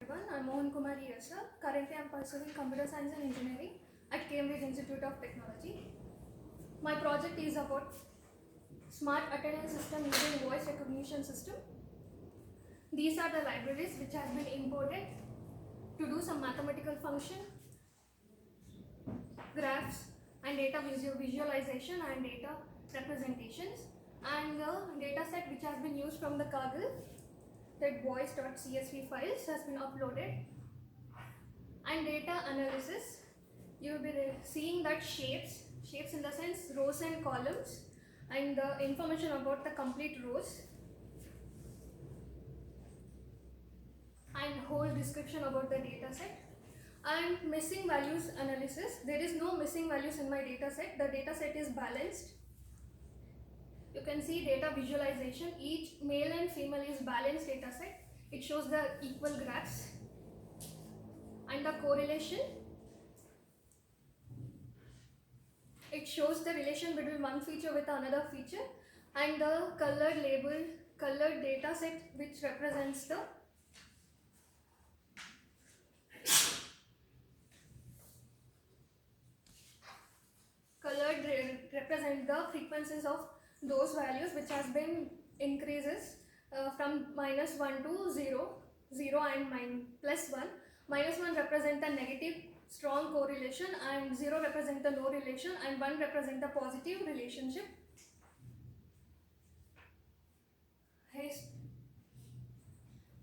Everyone, I'm Mohan Kumari Yasha. Currently, I'm pursuing computer science and engineering at Cambridge Institute of Technology. My project is about smart attendance system using voice recognition system. These are the libraries which has been imported to do some mathematical function, graphs and data visualization and data representations, and the data set which has been used from the Kaggle, that voice.csv files has been uploaded. And data analysis, you will be seeing that shapes in the sense rows and columns, and the information about the complete rows, and whole description about the data set. And missing values analysis, there is no missing values in my data set. The data set is balanced. You can see data visualization, each male and female is balanced data set. It shows the equal graphs. And the correlation, it shows the relation between one feature with another feature. And the colored data set which represents the represent the frequencies of those values which has been increases from -1 to 0, 0 and +1. -1 represent the negative strong correlation, and 0 represent the no relation, and 1 represent the positive relationship.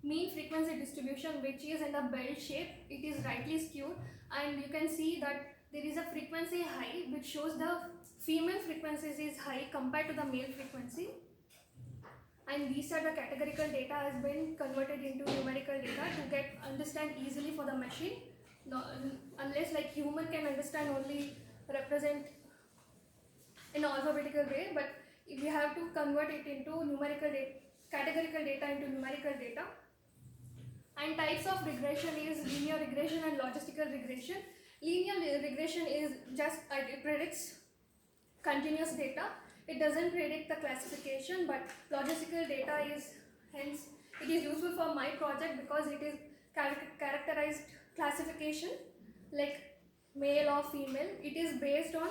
Mean frequency distribution, which is in a bell shape, it is rightly skewed, and you can see that there is a frequency high which shows the female frequencies is high compared to the male frequency. And these are the categorical data has been converted into numerical data to get understand easily for the machine. No, unless like human can understand only represent in an alphabetical way, but we have to convert it into numerical data, categorical data into numerical data. And types of regression is linear regression and logistical regression. Linear regression is just it predicts continuous data. It doesn't predict the classification, but logistical data is hence it is useful for my project because it is characterized classification like male or female. It is based on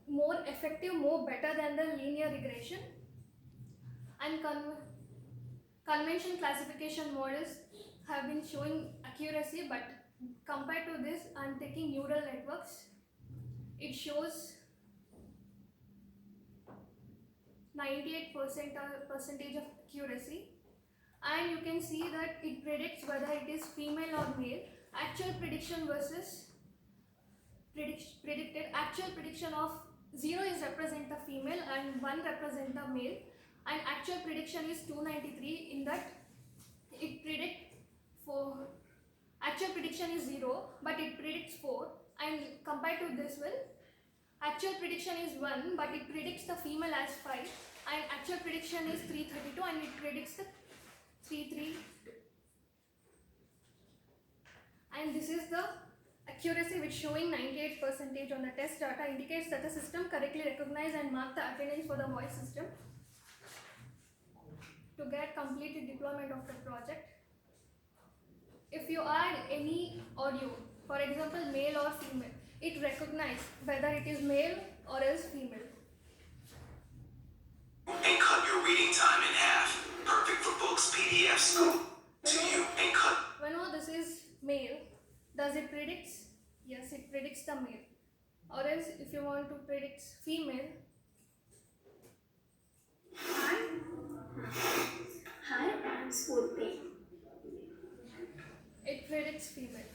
more effective, more better than the linear regression. And convention classification models have been showing accuracy, but compared to this, I'm taking neural networks. It shows 98% of accuracy, and you can see that it predicts whether it is female or male. Actual prediction versus predicted. Actual prediction of 0 is represent the female and 1 represent the male, and actual prediction is 293. In that it predicts for actual prediction is 0, but it predicts 4, and compared to this one, actual prediction is 1, but it predicts the female as 5, and actual prediction is 332, and it predicts the 33. And this is the accuracy which showing 98% on the test data, indicates that the system correctly recognized and marked the attendance for the voice system. To get completed deployment of the project, if you add any audio, for example male or female, it recognizes whether it is male or else female. And cut your reading time in half. Perfect for books, PDFs, to you, and cut. Whenever this is male, does it predicts? Yes, it predicts the male. Or else if you want to predict female, Hi, I'm Spurti. it predicts female.